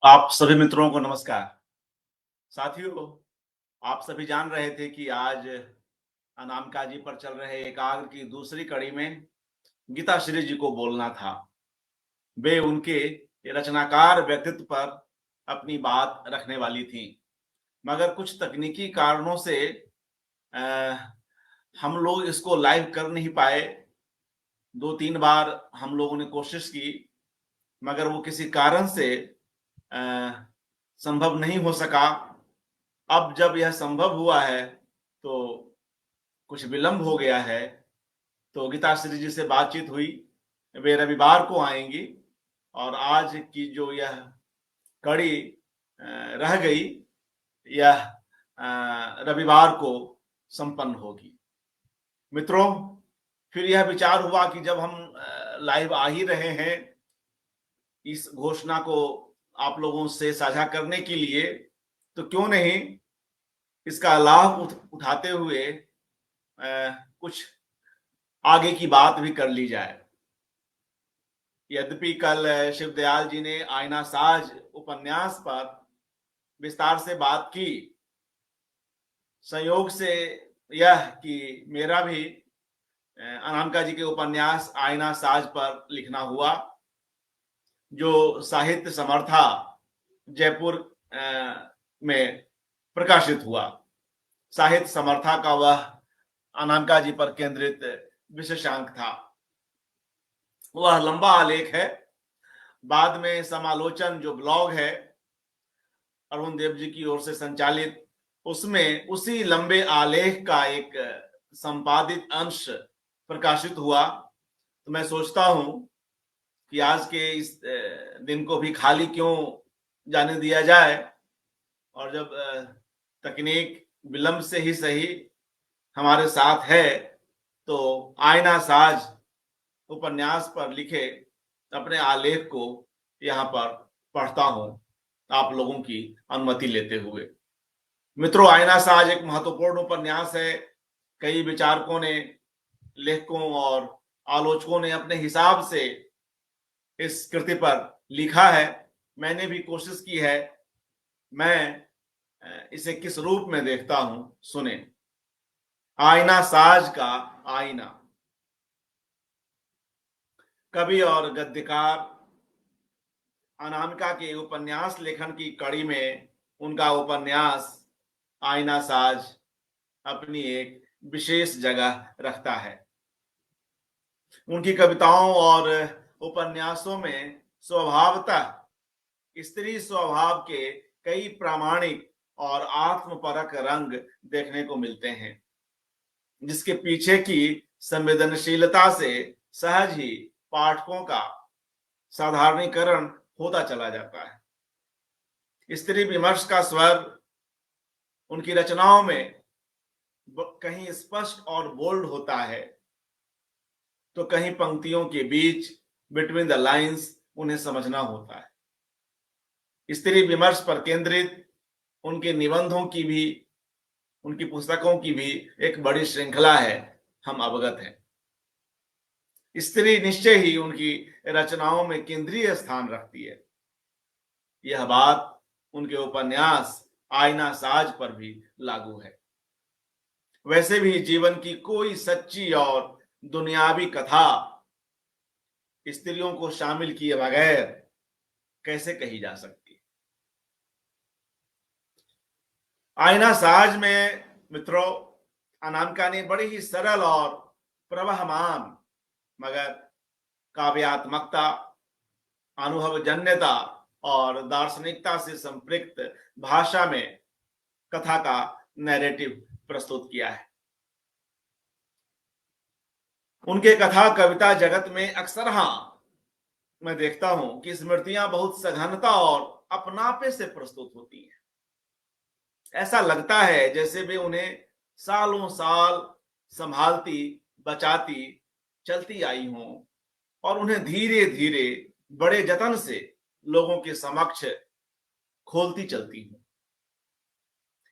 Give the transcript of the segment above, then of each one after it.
आप सभी मित्रों को नमस्कार। साथियों, आप सभी जान रहे थे कि आज अनामकाजी पर चल रहे एकाग्र की दूसरी कड़ी में गीता श्री जी को बोलना था। वे उनके रचनाकार व्यक्तित्व पर अपनी बात रखने वाली थी, मगर कुछ तकनीकी कारणों से अ, हम लोग इसको लाइव कर नहीं पाए। 2-3 बार हम लोगों ने कोशिश की, मगर वो किसी कारण से अ, संभव नहीं हो सका। अब जब यह संभव हुआ है, तो कुछ विलंब हो गया है, तो गीताश्री जी से बातचीत हुई। वे रविवार को आएँगी और आज की जो यह कड़ी रह गई, यह रविवार को संपन्न होगी। मित्रों, फिर यह विचार हुआ कि जब हम लाइव आ ही रहे हैं, इस घोषणा को आप लोगों से साझा करने के लिए, तो क्यों नहीं इसका लाभ उठाते हुए कुछ आगे की बात भी कर ली जाए। यद्यपि कल शिवदयाल जी ने आईना साज उपन्यास पर विस्तार से बात की, संयोग से यह कि मेरा भी अनामिका जी के उपन्यास आईना साज पर लिखना हुआ, जो साहित्य समर्था जयपुर में प्रकाशित हुआ। साहित्य समर्था का वह अनामिका जी पर केंद्रित विशेषांक था। वह लंबा आलेख है। बाद में समालोचन जो ब्लॉग है अरुण देव जी की ओर से संचालित, उसमें उसी लंबे आलेख का एक संपादित अंश प्रकाशित हुआ। तो मैं सोचता हूं कि आज के इस दिन को भी खाली क्यों जाने दिया जाए, और जब तकनीक विलंब से ही सही हमारे साथ है, तो आईना साज उपन्यास पर लिखे अपने आलेख को यहाँ पर पढ़ता हूं, आप लोगों की अनुमति लेते हुए। मित्रों, आईना साज एक महत्वपूर्ण उपन्यास है। कई विचारकों ने, लेखकों और आलोचकों ने अपने हिसाब से इस कृति पर लिखा है। मैंने भी कोशिश की है। मैं इसे किस रूप में देखता हूं, सुने। आईना साज का आईना। कवि और गद्यकार अनामिका के उपन्यास लेखन की कड़ी में उनका उपन्यास आईना साज अपनी एक विशेष जगह रखता है। उनकी कविताओं और उपन्यासों में स्वभावतः स्त्री स्वभाव के कई प्रामाणिक और आत्मपरक रंग देखने को मिलते हैं, जिसके पीछे की संवेदनशीलता से सहज ही पाठकों का साधारणीकरण होता चला जाता है। स्त्री विमर्श का स्वर उनकी रचनाओं में कहीं स्पष्ट और बोल्ड होता है, तो कहीं पंक्तियों के बीच बिटवीन द लाइंस उन्हें समझना होता है। स्त्री विमर्श पर केंद्रित उनके निबंधों की भी, उनकी पुस्तकों की भी एक बड़ी श्रृंखला है, हम अवगत हैं। स्त्री निश्चय ही उनकी रचनाओं में केंद्रीय स्थान रखती है। यह बात उनके उपन्यास आईना साज पर भी लागू है। वैसे भी जीवन की कोई सच्ची और दुनियावी कथा स्त्रियों को शामिल किए बगैर कैसे कही जा सकती है। आईना साज में मित्रों, अनामिका ने बड़ी ही सरल और प्रवहमान मगर काव्यात्मकता, अनुभवजन्यता और दार्शनिकता से संपृक्त भाषा में कथा का नैरेटिव प्रस्तुत किया है। उनके कथा कविता जगत में अक्सर मैं देखता हूं कि स्मृतियां बहुत सघनता और अपनापे से प्रस्तुत होती हैं। ऐसा लगता है जैसे वे उन्हें सालों साल संभालती, बचाती चलती आई हों और उन्हें धीरे धीरे बड़े जतन से लोगों के समक्ष खोलती चलती हूं।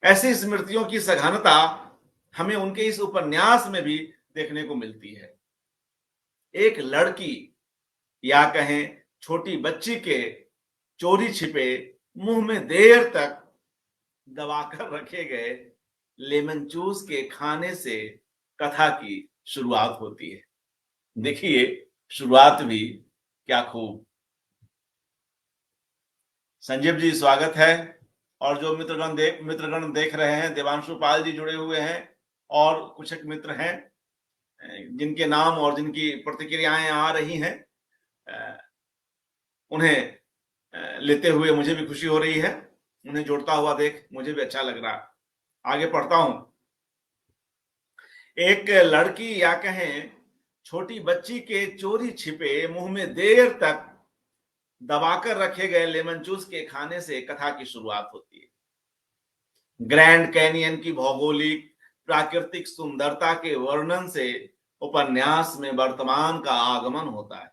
ऐसी स्मृतियों की सघनता हमें उनके इस उपन्यास में भी देखने को मिलती है। एक लड़की या कहें छोटी बच्ची के चोरी छिपे मुंह में देर तक दबाकर रखे गए लेमन जूस के खाने से कथा की शुरुआत होती है। देखिए शुरुआत भी क्या खूब। संजीव जी स्वागत है। और जो मित्रगण देख रहे हैं, देवांशु पाल जी जुड़े हुए हैं और कुछ एक मित्र हैं जिनके नाम और जिनकी प्रतिक्रियाएं आ रही हैं, उन्हें लेते हुए मुझे भी खुशी हो रही है। उन्हें जोड़ता हुआ देख मुझे भी अच्छा लग रहा है। आगे पढ़ता हूं। एक लड़की या कहें छोटी बच्ची के चोरी छिपे मुंह में देर तक दबाकर रखे गए लेमन जूस के खाने से कथा की शुरुआत होती है। ग्रैंड कैनियन की भौगोलिक प्राकृतिक सुंदरता के वर्णन से उपन्यास में वर्तमान का आगमन होता है।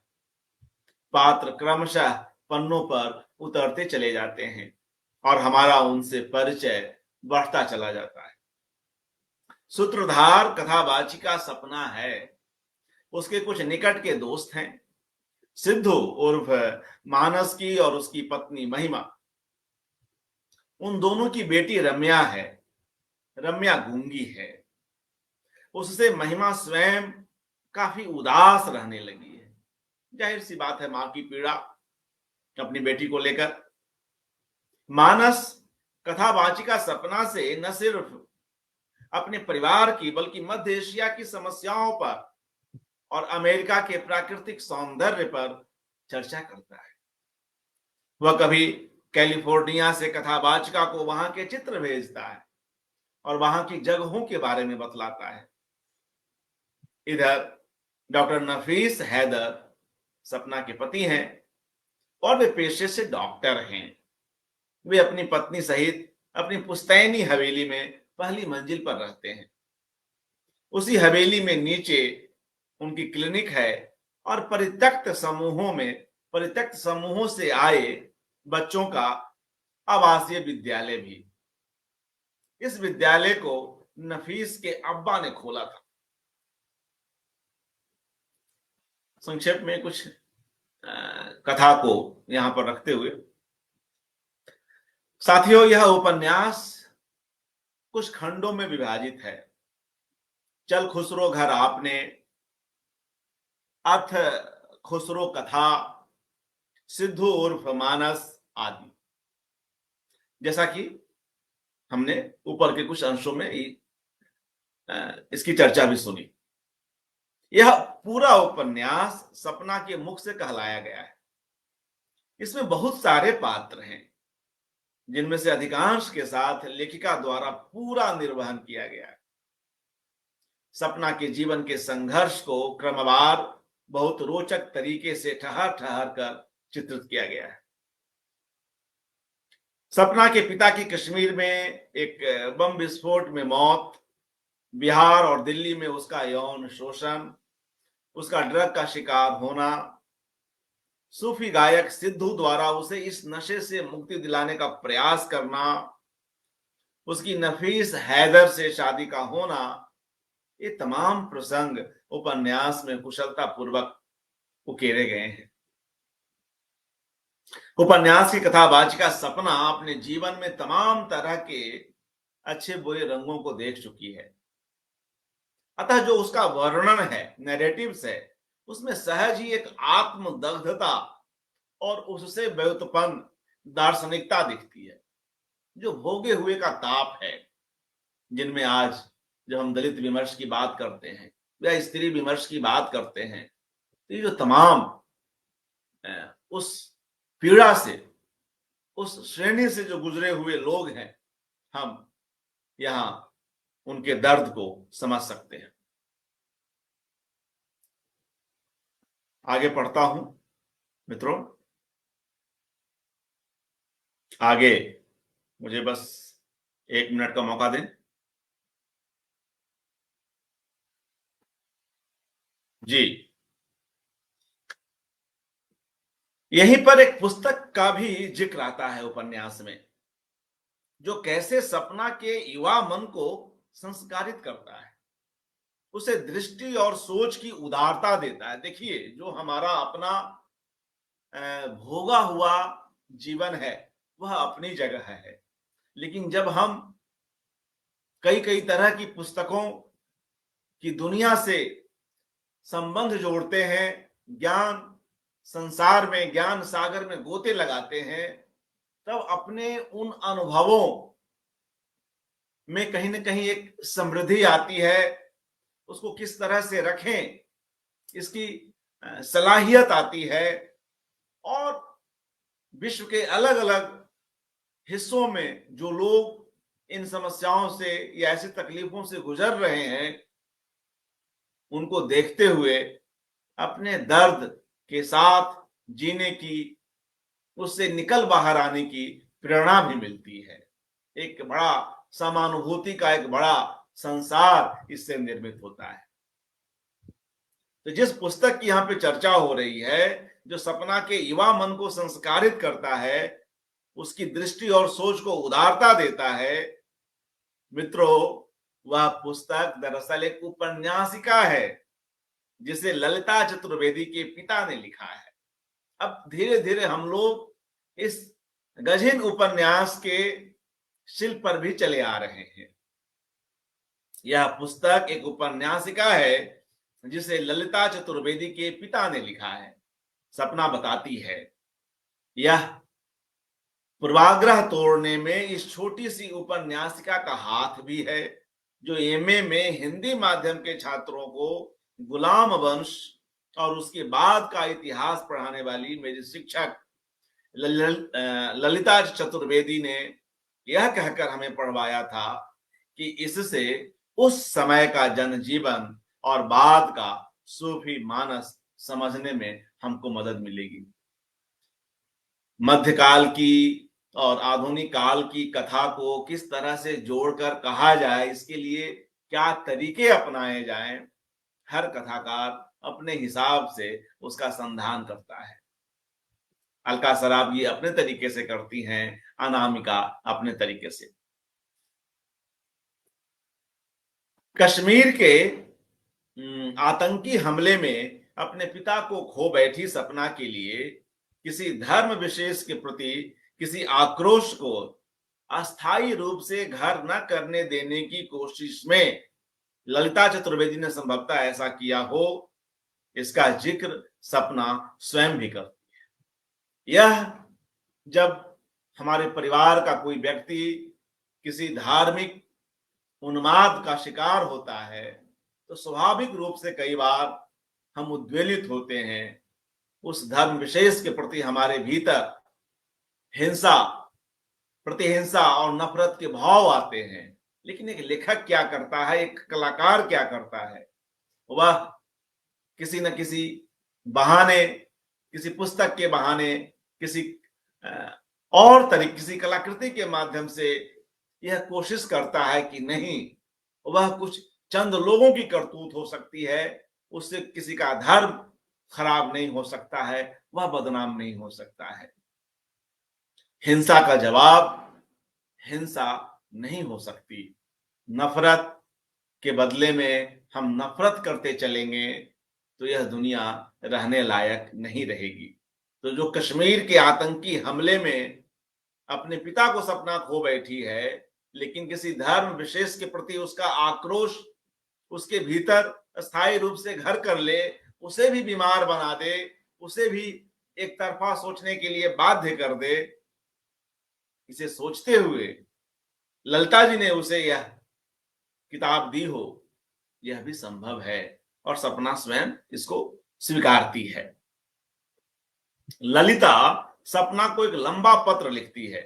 पात्र क्रमशः पन्नों पर उतरते चले जाते हैं और हमारा उनसे परिचय बढ़ता चला जाता है। सूत्रधार कथावाची का सपना है। उसके कुछ निकट के दोस्त हैं, सिद्धू उर्फ मानस की और उसकी पत्नी महिमा। उन दोनों की बेटी रम्या है। रम्या गूंगी है। उससे महिमा स्वयं काफी उदास रहने लगी है। जाहिर सी बात है, मां की पीड़ा अपनी बेटी को लेकर। मानस कथावाची का सपना से न सिर्फ अपने परिवार की बल्कि मध्य एशिया की समस्याओं पर और अमेरिका के प्राकृतिक सौंदर्य पर चर्चा करता है। वह कभी कैलिफोर्निया से कथावाचिका को वहां के चित्र भेजता है और वहां की जगहों के बारे में बतलाता है। इधर डॉक्टर नफीस हैदर सपना के पति हैं और वे पेशे से डॉक्टर हैं। वे अपनी पत्नी सहित अपनी पुश्तैनी हवेली में पहली मंजिल पर रहते हैं। उसी हवेली में नीचे उनकी क्लिनिक है और परित्यक्त समूहों से आए बच्चों का आवासीय विद्यालय भी। इस विद्यालय को नफीस के अब्बा ने खोला था। संक्षेप में कुछ कथा को यहां पर रखते हुए साथियों, यह उपन्यास कुछ खंडों में विभाजित है। चल खुसरो घर आपने, अर्थ खुसरो कथा, सिद्धू उर्फ मानस आदि। जैसा कि हमने ऊपर के कुछ अंशों में इसकी चर्चा भी सुनी। यह पूरा उपन्यास सपना के मुख से कहलाया गया है। इसमें बहुत सारे पात्र हैं जिनमें से अधिकांश के साथ लेखिका द्वारा पूरा निर्वहन किया गया है। सपना के जीवन के संघर्ष को क्रमवार बहुत रोचक तरीके से ठहर ठहर कर चित्रित किया गया है। सपना के पिता की कश्मीर में एक बम विस्फोट में मौत, बिहार और दिल्ली में उसका यौन शोषण, उसका ड्रग का शिकार होना, सूफी गायक सिद्धू द्वारा उसे इस नशे से मुक्ति दिलाने का प्रयास करना, उसकी नफीस हैदर से शादी का होना, ये तमाम प्रसंग उपन्यास में कुशलता पूर्वक उकेरे गए हैं। उपन्यास की कथावाचिका सपना अपने जीवन में तमाम तरह के अच्छे बुरे रंगों को देख चुकी है। अतः जो उसका वर्णन है, नैरेटिव्स है, उसमें सहज ही एक आत्मदग्धता और उससे व्युत्पन्न दार्शनिकता दिखती है, जो भोगे हुए का ताप है। जिनमें आज जब हम दलित विमर्श की बात करते हैं या स्त्री विमर्श की बात करते हैं, तो ये जो तमाम उस पीड़ा से, उस श्रेणी से जो गुजरे हुए लोग हैं, हम यहां उनके दर्द को समझ सकते हैं। आगे पढ़ता हूं मित्रों। आगे मुझे बस 1 मिनट का मौका दें। जी, यहीं पर एक पुस्तक का भी जिक्र आता है उपन्यास में, जो कैसे सपना के युवा मन को संस्कारित करता है, उसे दृष्टि और सोच की उदारता देता है। देखिए, जो हमारा अपना भोगा हुआ जीवन है, वह अपनी जगह है। लेकिन जब हम कई कई तरह की पुस्तकों की दुनिया से संबंध जोड़ते हैं, ज्ञान संसार में, ज्ञान सागर में गोते लगाते हैं, तब अपने उन अनुभवों में कहीं ना कहीं एक समृद्धि आती है। उसको किस तरह से रखें, इसकी सलाहियत आती है। और विश्व के अलग अलग हिस्सों में जो लोग इन समस्याओं से या ऐसी तकलीफों से गुजर रहे हैं, उनको देखते हुए अपने दर्द के साथ जीने की, उससे निकल बाहर आने की प्रेरणा भी मिलती है। एक बड़ा समानुभूति का एक बड़ा संसार इससे निर्मित होता है। तो जिस पुस्तक की यहाँ पे चर्चा हो रही है, जो सपना के युवा मन को संस्कारित करता है, उसकी दृष्टि और सोच को उदारता देता है, मित्रों, वह पुस्तक दरअसल एक उपन्यासिका है जिसे ललिता चतुर्वेदी के पिता ने लिखा है। अब धीरे धीरे हम लोग इस गहन उपन्यास के शिल्प पर भी चले आ रहे हैं। यह पुस्तक एक उपन्यासिका है जिसे ललिता चतुर्वेदी के पिता ने लिखा है। सपना बताती है, यह पूर्वाग्रह तोड़ने में इस छोटी सी उपन्यासिका का हाथ भी है, जो एमए में हिंदी माध्यम के छात्रों को गुलाम वंश और उसके बाद का इतिहास पढ़ाने वाली मेरी शिक्षक ललिता चतुर्वेदी ने यह कहकर हमें पढ़वाया था कि इससे उस समय का जनजीवन और बाद का सूफी मानस समझने में हमको मदद मिलेगी। मध्यकाल की और आधुनिक काल की कथा को किस तरह से जोड़कर कहा जाए, इसके लिए क्या तरीके अपनाए जाएं, हर कथाकार अपने हिसाब से उसका संधान करता है। अलका सराबी अपने तरीके से करती हैं, अनामिका अपने तरीके से। कश्मीर के आतंकी हमले में अपने पिता को खो बैठी सपना के लिए किसी धर्म विशेष के प्रति किसी आक्रोश को अस्थायी रूप से घर न करने देने की कोशिश में ललिता चतुर्वेदी ने संभवतः ऐसा किया हो, इसका जिक्र सपना स्वयं भी करती है। यह जब हमारे परिवार का कोई व्यक्ति किसी धार्मिक उन्माद का शिकार होता है, तो स्वाभाविक रूप से कई बार हम उद्वेलित होते हैं। उस धर्म विशेष के प्रति हमारे भीतर हिंसा, प्रतिहिंसा और नफरत के भाव आते हैं। लेकिन एक लेखक क्या करता है, एक कलाकार क्या करता है, वह किसी न किसी बहाने, किसी पुस्तक के बहाने, किसी और तरीके, किसी कलाकृति के माध्यम से यह कोशिश करता है कि नहीं, वह कुछ चंद लोगों की करतूत हो सकती है, उससे किसी का धर्म खराब नहीं हो सकता है, वह बदनाम नहीं हो सकता है। हिंसा का जवाब हिंसा नहीं हो सकती। नफरत के बदले में हम नफरत करते चलेंगे तो यह दुनिया रहने लायक नहीं रहेगी। तो जो कश्मीर के आतंकी हमले में अपने पिता को सपना खो बैठी है, लेकिन किसी धर्म विशेष के प्रति उसका आक्रोश उसके भीतर स्थायी रूप से घर कर ले, उसे भी बीमार बना दे, उसे भी एक तरफा सोचने के लिए बाध्य कर दे, इसे सोचते हुए ललिता जी ने उसे यह किताब दी हो, यह भी संभव है और सपना स्वयं इसको स्वीकारती है। ललिता सपना को एक लंबा पत्र लिखती है,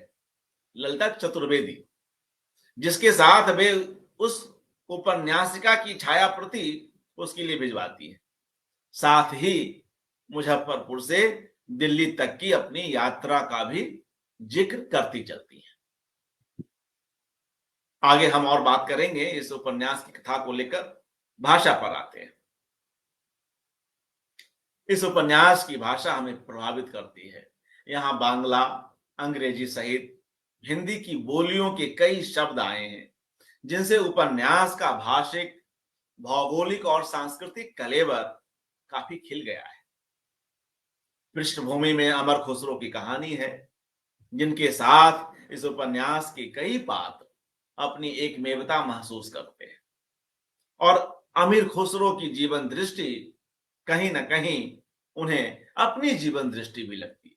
ललिता चतुर्वेदी, जिसके साथ वे उस उपन्यासिका की छाया प्रति उसके लिए भिजवाती है। साथ ही मुजफ्फरपुर से दिल्ली तक की अपनी यात्रा का भी जिक्र करती चलती है। आगे हम और बात करेंगे इस उपन्यास की कथा को लेकर। भाषा पर आते हैं। इस उपन्यास की भाषा हमें प्रभावित करती है। यहाँ बांग्ला, अंग्रेजी सहित हिंदी की बोलियों के कई शब्द आए हैं, जिनसे उपन्यास का भाषिक, भौगोलिक और सांस्कृतिक कलेवर काफी खिल गया है। पृष्ठभूमि में अमर खुसरो की कहानी है। जिनके साथ इस उपन्यास के कई पात्र अपनी एक मेवता महसूस करते हैं और अमीर खुसरो की जीवन दृष्टि कहीं ना कहीं उन्हें अपनी जीवन दृष्टि भी लगती है।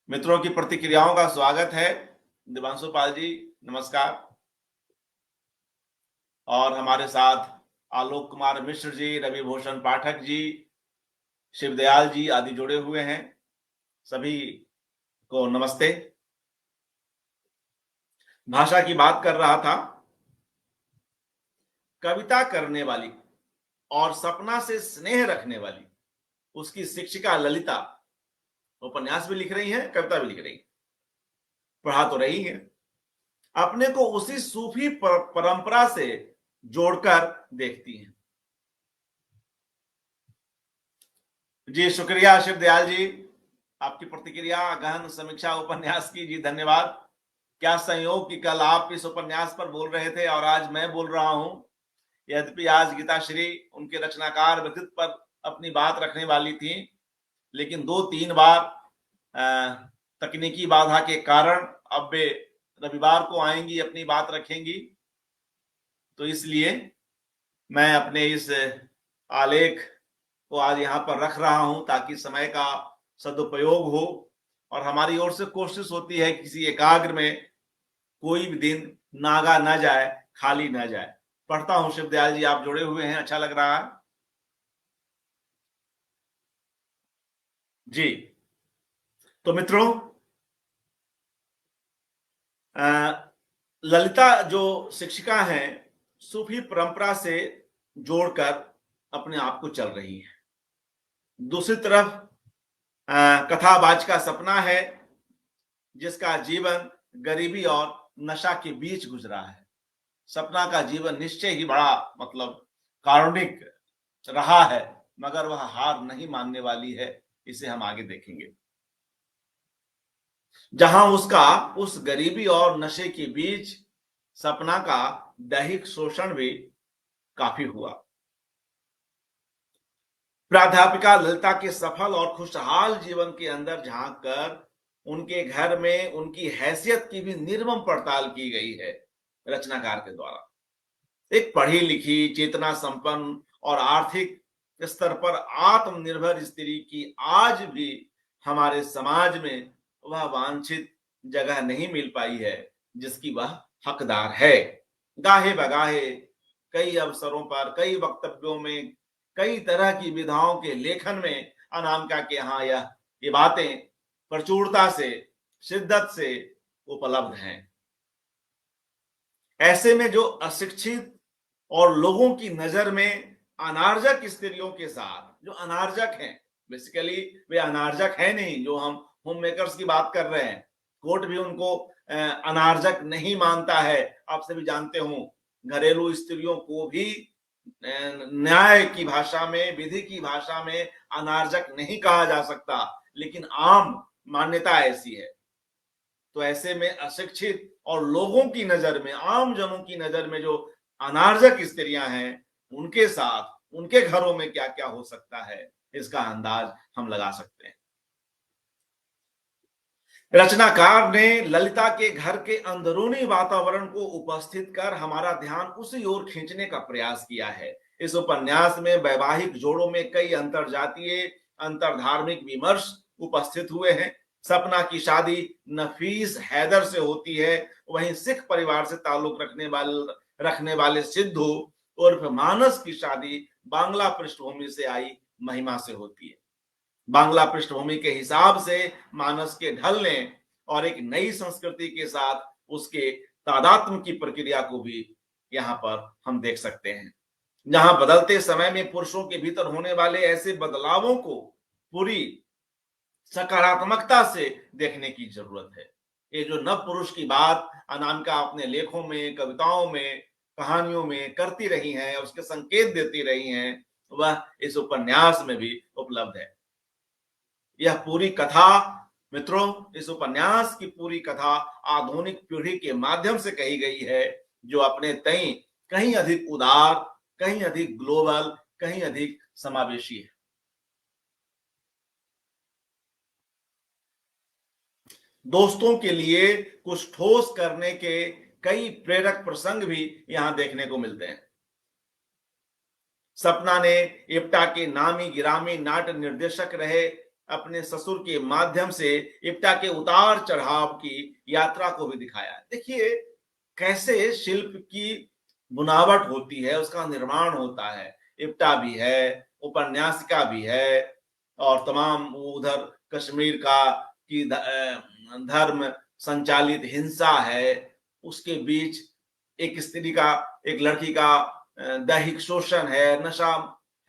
मित्रों की प्रतिक्रियाओं का स्वागत है। दिवांशु पाल जी, नमस्कार। और हमारे साथ आलोक कुमार मिश्र जी, रवि भूषण पाठक जी, शिवदयाल जी आदि जुड़े हुए हैं। सभी को नमस्ते। भाषा की बात कर रहा था। कविता करने वाली और सपना से स्नेह रखने वाली उसकी शिक्षिका ललिता उपन्यास भी लिख रही हैं, कविता भी लिख रही हैं, पढ़ा तो रही है। अपने को उसी सूफी परंपरा से जोड़कर देखती हैं। जी शुक्रिया शिवदयाल जी, आपकी प्रतिक्रिया गहन समीक्षा उपन्यास की। जी धन्यवाद। क्या संयोग कि कल आप इस उपन्यास पर बोल रहे थे और आज मैं बोल रहा हूं। यद्यपि आज गीताश्री उनके रचनाकार व्यक्तित्व पर अपनी बात रखने वाली थी, लेकिन 2-3 बार तकनीकी बाधा के कारण अब वे रविवार को आएंगी, अपनी बात रखेंगी। तो इसलिए मैं अपने इस आलेख को आज यहाँ पर रख रहा हूं ताकि समय का सदुपयोग हो और हमारी ओर से कोशिश होती है किसी एकाग्र में कोई भी दिन नागा ना जाए, खाली ना जाए। पढ़ता हूं। शिवदयाल जी आप जुड़े हुए हैं, अच्छा लग रहा है। जी तो मित्रों, ललिता जो शिक्षिका हैं, सूफी परंपरा से जोड़कर अपने आप को चल रही है। दूसरी तरफ कथाबाज का सपना है जिसका जीवन गरीबी और नशा के बीच गुजरा है। सपना का जीवन निश्चय ही बड़ा मतलब कारुणिक रहा है, मगर वह हार नहीं मानने वाली है। इसे हम आगे देखेंगे। जहां उसका उस गरीबी और नशे के बीच सपना का दैहिक शोषण भी काफी हुआ। प्राध्यापिका ललिता के सफल और खुशहाल जीवन के अंदर झांक कर उनके घर में उनकी हैसियत की भी निर्मम पड़ताल की गई है रचनाकार के द्वारा। एक पढ़ी लिखी, चेतना संपन्न और आर्थिक स्तर पर आत्मनिर्भर स्त्री की आज भी हमारे समाज में वह वांछित जगह नहीं मिल पाई है जिसकी वह हकदार है। गाहे बगाहे कई अवसरों पर, कई वक्तव्यों में, कई तरह की विधाओं के लेखन में अनामिका के यहाँ ये बातें प्रचुरता से, शिद्दत से उपलब्ध हैं। ऐसे में जो अशिक्षित और लोगों की नजर में अनार्जक स्त्रियों के साथ, जो अनार्जक हैं, बेसिकली वे अनार्जक है नहीं, जो हम होम मेकर्स की बात कर रहे हैं, कोर्ट भी उनको अनार्जक नहीं मानता है। आप सभी जानते हो घरेलू स्त्रियों को भी न्याय की भाषा में, विधि की भाषा में अनार्जक नहीं कहा जा सकता, लेकिन आम मान्यता ऐसी है। तो ऐसे में अशिक्षित और लोगों की नजर में, आम जनों की नजर में जो अनार्जक स्त्रियां हैं, उनके साथ उनके घरों में क्या क्या हो सकता है, इसका अंदाज हम लगा सकते हैं। रचनाकार ने ललिता के घर के अंदरूनी वातावरण को उपस्थित कर हमारा ध्यान उसी ओर खींचने का प्रयास किया है। इस उपन्यास में वैवाहिक जोड़ों में कई अंतरजातीय, अंतरधार्मिक विमर्श उपस्थित हुए हैं। सपना की शादी नफीस हैदर से होती है, वहीं सिख परिवार से ताल्लुक रखने वाले सिद्धू उर्फ मानस की शादी बांग्ला पृष्ठभूमि से आई महिमा से होती है। बांग्ला पृष्ठभूमि के हिसाब से मानस के ढलने और एक नई संस्कृति के साथ उसके तादात्म्य की प्रक्रिया को भी यहाँ पर हम देख सकते हैं, जहां बदलते समय में पुरुषों के भीतर होने वाले ऐसे बदलावों को पूरी सकारात्मकता से देखने की जरूरत है। ये जो नव पुरुष की बात अनामिका अपने लेखों में, कविताओं में, कहानियों में करती रही हैं, उसके संकेत देती रही हैं, वह इस उपन्यास में भी उपलब्ध है। यह पूरी कथा मित्रों, इस उपन्यास की पूरी कथा आधुनिक पीढ़ी के माध्यम से कही गई है, जो अपने तई कहीं अधिक उदार, कहीं अधिक ग्लोबल, कहीं अधिक समावेशी है। दोस्तों के लिए कुछ ठोस करने के कई प्रेरक प्रसंग भी यहां देखने को मिलते हैं। सपना ने इप्टा के नामी गिरामी नाट्य निर्देशक रहे अपने ससुर के माध्यम से इप्टा के उतार चढ़ाव की यात्रा को भी दिखाया। देखिए कैसे शिल्प की बुनावट होती है, उसका निर्माण होता है। इप्टा भी है, उपन्यासिका भी है, और तमाम उधर कश्मीर का की धर्म संचालित हिंसा है, उसके बीच एक स्त्री का, एक लड़की का दैहिक शोषण है, नशा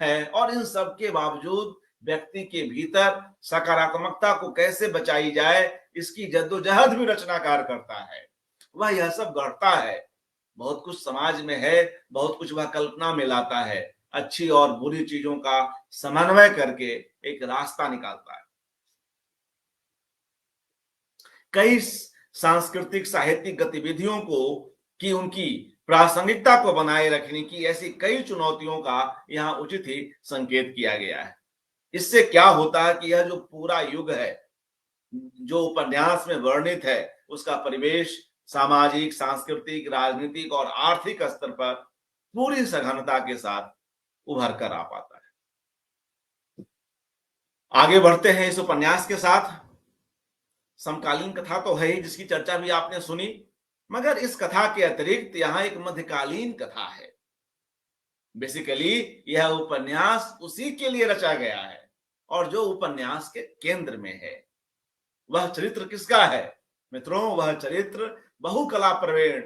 है, और इन सब के बावजूद व्यक्ति के भीतर सकारात्मकता को कैसे बचाई जाए, इसकी जद्दोजहद भी रचनाकार करता है। वह यह सब गढ़ता है। बहुत कुछ समाज में है, बहुत कुछ वह कल्पना में लाता है, अच्छी और बुरी चीजों का समन्वय करके एक रास्ता निकालता है। कई सांस्कृतिक साहित्यिक गतिविधियों को कि उनकी प्रासंगिकता को बनाए रखने की ऐसी कई चुनौतियों का यहाँ उचित ही संकेत किया गया है। इससे क्या होता है कि यह जो पूरा युग है, जो उपन्यास में वर्णित है, उसका परिवेश सामाजिक, सांस्कृतिक, राजनीतिक और आर्थिक स्तर पर पूरी सघनता के साथ उभर कर आ पाता है। आगे बढ़ते हैं इस उपन्यास के साथ। समकालीन कथा तो है ही, जिसकी चर्चा भी आपने सुनी, मगर इस कथा के अतिरिक्त यहाँ एक मध्यकालीन कथा है। बेसिकली यह उपन्यास उसी के लिए रचा गया है, और जो उपन्यास के केंद्र में है। वह चरित्र किसका है मित्रों? वह चरित्र बहुकला प्रवीण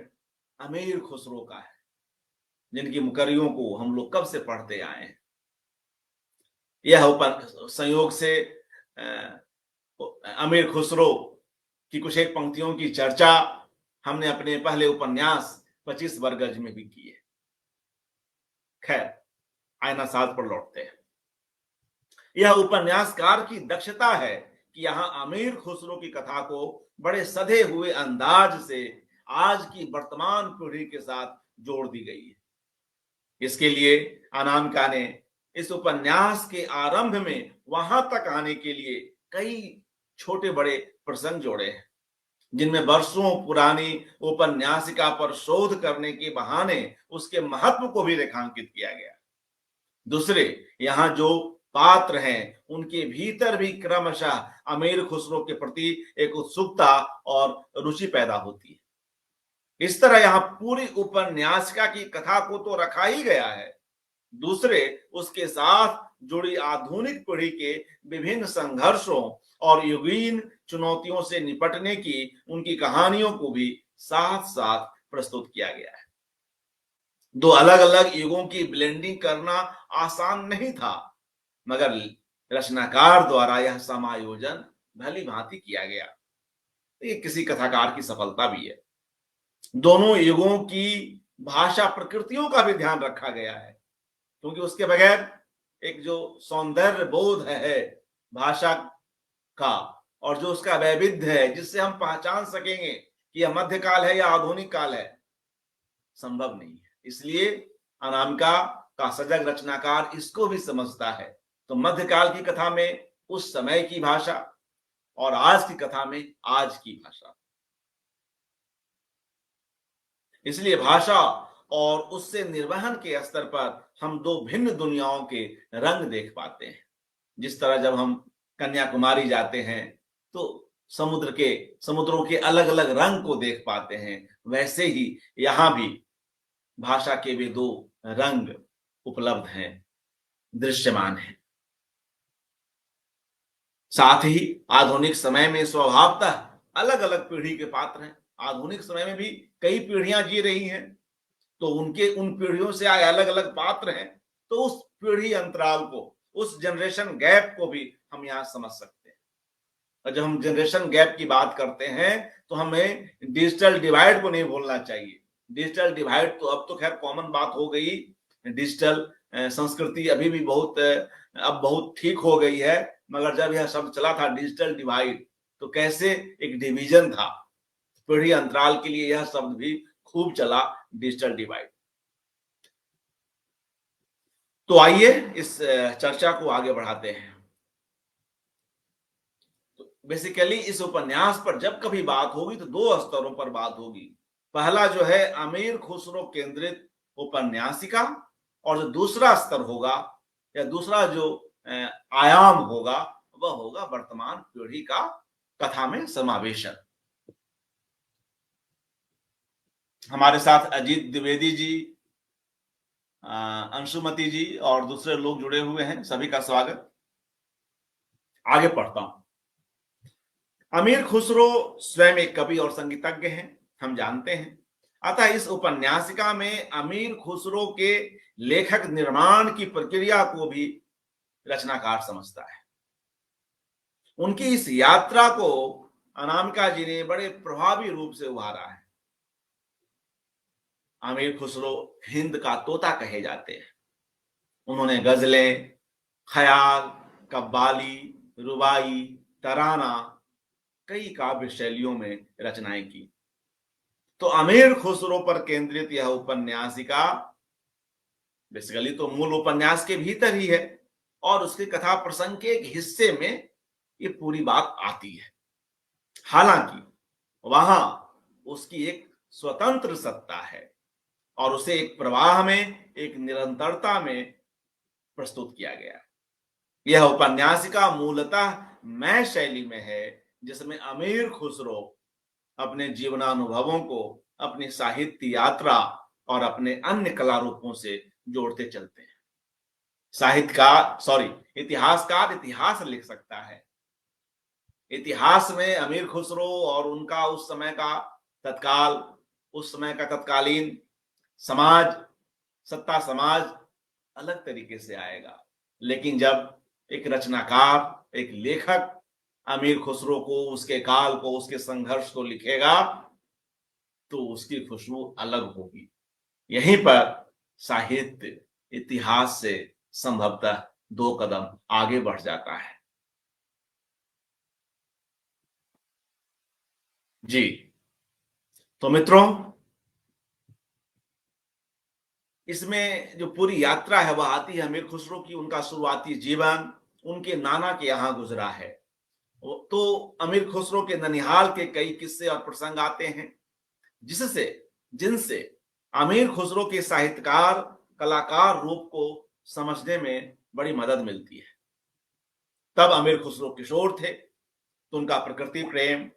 अमीर खुसरो का है, जिनकी मुकरियों को हम लोग कब से पढ़ते आए हैं। यह संयोग से अमीर खुसरो की कुछ एक पंक्तियों की चर्चा हमने अपने पहले उपन्यास 25 बरगज में भी की है। खैर, आईना साथ पर लौटते हैं। यह उपन्यासकार की दक्षता है कि यहां अमीर खुसरो की कथा को बड़े सधे हुए अंदाज से आज की वर्तमान पीढ़ी के साथ जोड़ दी गई है। इसके लिए अनामिका ने इस उपन्यास के आरंभ में वहां तक आने के लिए कई छोटे बड़े प्रसंग जोड़े हैं, जिनमें वर्षों पुरानी उपन्यासिका पर शोध करने के बहाने उसके महत्व को भी रेखांकित किया गया। दूसरे, यहाँ जो पात्र हैं उनके भीतर भी क्रमशः अमीर खुसरो के प्रति एक उत्सुकता और रुचि पैदा होती है। इस तरह यहाँ पूरी उपन्यासिका की कथा को तो रखा ही गया है, दूसरे उसके साथ जुड़ी आधुनिक पीढ़ी के विभिन्न संघर्षों और युगीन चुनौतियों से निपटने की उनकी कहानियों को भी साथ साथ प्रस्तुत किया गया है। दो अलग अलग युगों की ब्लेंडिंग करना आसान नहीं था, मगर रचनाकार द्वारा यह समायोजन भली भांति किया गया। ये किसी कथाकार की सफलता भी है। दोनों युगों की भाषा प्रकृतियों का भी ध्यान रखा गया है, क्योंकि उसके बगैर एक जो सौंदर्य बोध है भाषा का, और जो उसका वैविध्य है जिससे हम पहचान सकेंगे कि यह मध्यकाल है या आधुनिक काल है, संभव नहीं है। इसलिए अनामिका का सजग रचनाकार इसको भी समझता है। तो मध्यकाल की कथा में उस समय की भाषा और आज की कथा में आज की भाषा, इसलिए भाषा और उससे निर्वहन के स्तर पर हम दो भिन्न दुनियाओं के रंग देख पाते हैं। जिस तरह जब हम कन्याकुमारी जाते हैं तो समुद्रों के अलग अलग रंग को देख पाते हैं, वैसे ही यहां भी भाषा के वे दो रंग उपलब्ध हैं, दृश्यमान हैं। साथ ही आधुनिक समय में स्वभावतः अलग अलग पीढ़ी के पात्र हैं। आधुनिक समय में भी कई पीढ़ियां जी रही हैं, तो उनके उन पीढ़ियों से आए अलग अलग पात्र हैं। तो उस पीढ़ी अंतराल को, उस जनरेशन गैप को भी हम यहाँ समझ सकते हैं। और जब हम जनरेशन गैप की बात करते हैं तो हमें डिजिटल डिवाइड को नहीं भूलना चाहिए। डिजिटल डिवाइड तो अब तो खैर कॉमन बात हो गई। डिजिटल संस्कृति अभी भी अब बहुत ठीक हो गई है, मगर जब यह शब्द चला था डिजिटल डिवाइड, तो कैसे एक डिवीजन था। पीढ़ी अंतराल के लिए यह शब्द भी खूब चला, डिजिटल डिवाइड। तो आइए इस चर्चा को आगे बढ़ाते हैं। बेसिकली इस उपन्यास पर जब कभी बात होगी तो दो स्तरों पर बात होगी। पहला जो है अमीर खुसरो केंद्रित उपन्यासिका, और जो दूसरा स्तर होगा या दूसरा जो आयाम होगा वह होगा वर्तमान पीढ़ी का कथा में समावेशन। हमारे साथ अजीत द्विवेदी जी, अंशुमति जी और दूसरे लोग जुड़े हुए हैं, सभी का स्वागत। आगे पढ़ता हूं। अमीर खुसरो स्वयं एक कवि और संगीतज्ञ हैं, हम जानते हैं। अतः इस उपन्यासिका में अमीर खुसरो के लेखक निर्माण की प्रक्रिया को भी रचनाकार समझता है। उनकी इस यात्रा को अनामिका जी ने बड़े प्रभावी रूप से उभारा है। अमीर खुसरो हिंद का तोता कहे जाते हैं। उन्होंने गजलें, ख्याल, कव्वाली, रुबाई, तराना, कई काव्य शैलियों में रचनाएं की। तो अमीर खुसरो पर केंद्रित यह उपन्यासिका बेसिकली तो मूल उपन्यास के भीतर ही है और उसके कथा प्रसंग के एक हिस्से में ये पूरी बात आती है। हालांकि वहां उसकी एक स्वतंत्र सत्ता है और उसे एक प्रवाह में, एक निरंतरता में प्रस्तुत किया गया है। यह उपन्यासिका मूलतः मैं शैली में है, जिसमें अमीर खुसरो अपने जीवनानुभवों को अपनी साहित्य यात्रा और अपने अन्य कला रूपों से जोड़ते चलते हैं। इतिहासकार इतिहास लिख सकता है। इतिहास में अमीर खुसरो और उनका उस समय का तत्कालीन समाज, सत्ता समाज अलग तरीके से आएगा। लेकिन जब एक रचनाकार, एक लेखक अमीर खुसरो को, उसके काल को, उसके संघर्ष को लिखेगा तो उसकी खुशबू अलग होगी। यहीं पर साहित्य इतिहास से संभवतः दो कदम आगे बढ़ जाता है। जी, तो मित्रों, इसमें जो पूरी यात्रा है वह आती है अमीर खुसरो की। उनका शुरुआती जीवन उनके नाना के यहाँ गुजरा है। तो अमीर खुसरो के ननिहाल के कई किस्से और प्रसंग आते हैं जिनसे अमीर खुसरो के साहित्यकार, कलाकार रूप को समझने में बड़ी मदद मिलती है। तब अमीर खुसरो किशोर थे तो उनका प्रकृति प्रेम,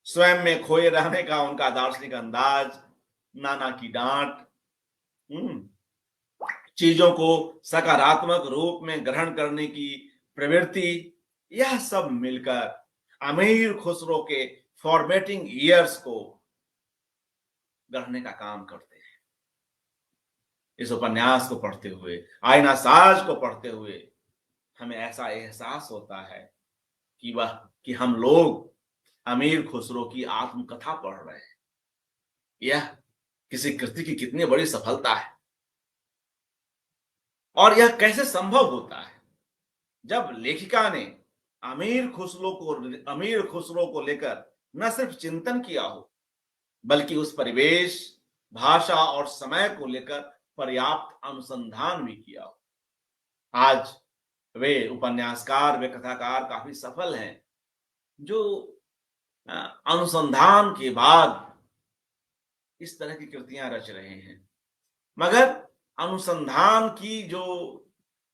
स्वयं में खोए रहने का उनका दार्शनिक अंदाज, नाना की डांट, चीजों को सकारात्मक रूप में ग्रहण करने की प्रवृत्ति, यह सब मिलकर अमीर खुसरो के फॉर्मेटिंग ईयर्स को गढ़ने का काम करते हैं। इस उपन्यास को पढ़ते हुए, आईना साज को पढ़ते हुए हमें ऐसा एहसास होता है कि हम लोग अमीर खुसरो की आत्मकथा पढ़ रहे हैं। यह किसी कृति की कितनी बड़ी सफलता है और यह कैसे संभव होता है जब लेखिका ने अमीर खुसरो को लेकर न सिर्फ चिंतन किया हो, बल्कि उस परिवेश, भाषा और समय को लेकर पर्याप्त अनुसंधान भी किया हो। आज वे उपन्यासकार, वे कथाकार काफी सफल हैं जो अनुसंधान के बाद इस तरह की कृतियां रच रहे हैं। मगर अनुसंधान की जो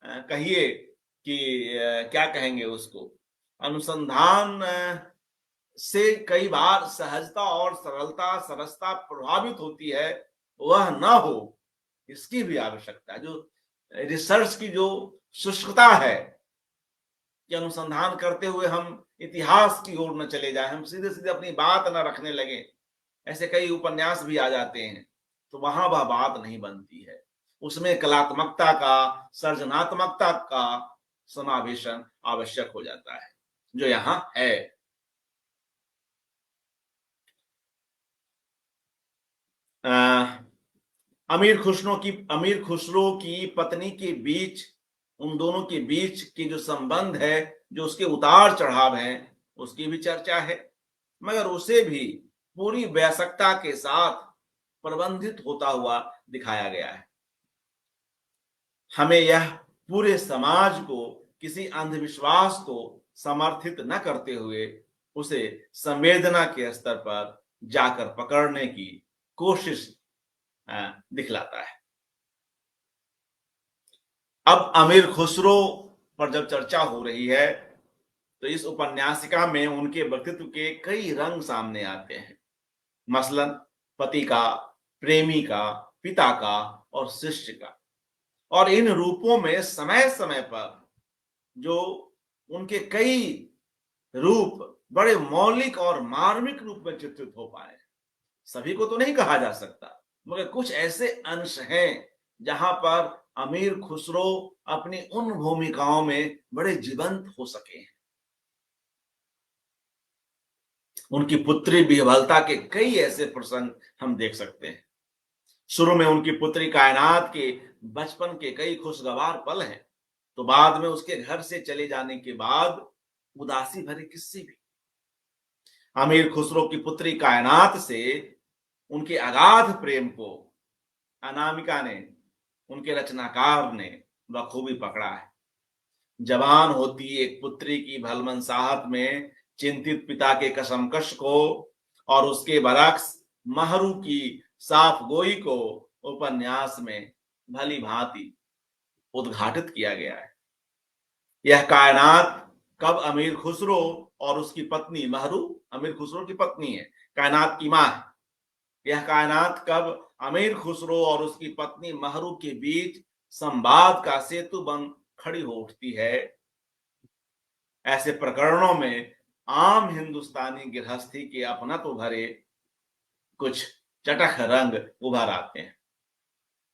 कहिए कि क्या कहेंगे उसको, अनुसंधान से कई बार सहजता और सरसता प्रभावित होती है, वह ना हो इसकी भी आवश्यकता है। जो रिसर्च की जो शुष्कता है कि अनुसंधान करते हुए हम इतिहास की ओर न चले जाए, हम सीधे सीधे अपनी बात न रखने लगे, ऐसे कई उपन्यास भी आ जाते हैं, तो वहां वह बात नहीं बनती है। उसमें कलात्मकता का, सर्जनात्मकता का समावेशन आवश्यक हो जाता है, जो यहां है। अमीर खुसरो की पत्नी के बीच, उन दोनों के बीच की जो संबंध है, जो उसके उतार चढ़ाव है, उसकी भी चर्चा है। मगर उसे भी पूरी वयस्कता के साथ प्रबंधित होता हुआ दिखाया गया है। हमें यह पूरे समाज को, किसी अंधविश्वास को समर्थित न करते हुए उसे संवेदना के स्तर पर जाकर पकड़ने की कोशिश दिखलाता है। अब अमीर खुसरो पर जब चर्चा हो रही है तो इस उपन्यासिका में उनके व्यक्तित्व के कई रंग सामने आते हैं। मसलन पति का, प्रेमी का, पिता का और शिष्य का। और इन रूपों में समय समय पर जो उनके कई रूप बड़े मौलिक और मार्मिक रूप में चित्रित हो पाए। सभी को तो नहीं कहा जा सकता, मगर कुछ ऐसे अंश हैं जहां पर अमीर खुसरो अपनी उन भूमिकाओं में बड़े जीवंत हो सके हैं। उनकी पुत्री बिहबलता के कई ऐसे प्रसंग हम देख सकते हैं। शुरू में उनकी पुत्री कायनात के बचपन के कई खुशगवार पल हैं, तो बाद में उसके घर से चले जाने के बाद उदासी भरे किस्से भी। अमीर खुसरो की पुत्री कायनात से उनके अगाध प्रेम को अनामिका ने, उनके रचनाकार ने बखूबी पकड़ा है। जवान होती एक पुत्री की भलमनसाहत में चिंतित पिता के कसमकश को और उसके बरक्स महरू की साफ गोई को उपन्यास में भली भांति उद्घाटित किया गया है। यह कायनात कब अमीर खुसरो और उसकी पत्नी महरू, अमीर खुसरो की पत्नी है, कायनात की मां है। यह कायनात कब अमीर खुसरो और उसकी पत्नी महरू के बीच संवाद का सेतु बन खड़ी हो उठती है। ऐसे प्रकरणों में आम हिंदुस्तानी गृहस्थी के अपनत्व भरे कुछ चटख रंग उभर आते हैं।